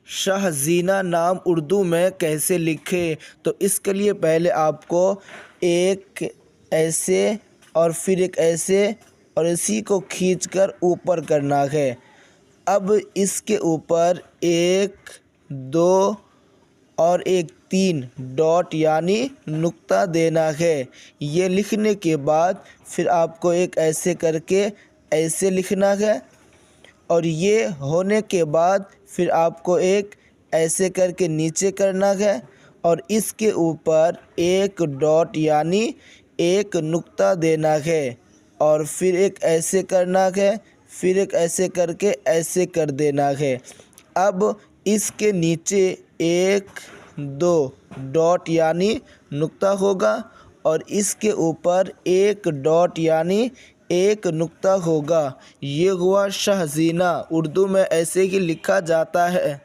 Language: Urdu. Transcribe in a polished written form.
شاہزینہ نام اردو میں کیسے لکھیں؟ تو اس کے لیے پہلے آپ کو ایک ایسے اور پھر ایک ایسے اور اسی کو کھینچ کر اوپر کرنا ہے۔ اب اس کے اوپر 1 2 اور ایک 3 ڈاٹ یعنی نقطہ دینا ہے۔ یہ لکھنے کے بعد پھر آپ کو ایک ایسے کر کے ایسے لکھنا ہے، اور یہ ہونے کے بعد پھر آپ کو ایک ایسے کر کے نیچے کرنا ہے، اور اس کے اوپر ایک ڈاٹ یعنی ایک نقطہ دینا ہے، اور پھر ایک ایسے کرنا ہے، پھر ایک ایسے کر کے ایسے کر دینا ہے۔ اب اس کے نیچے 1 2 ڈاٹ یعنی نقطہ ہوگا، اور اس کے اوپر ایک ڈاٹ یعنی ایک نقطہ ہوگا۔ یہ ہوا شاہزینہ، اردو میں ایسے ہی لکھا جاتا ہے۔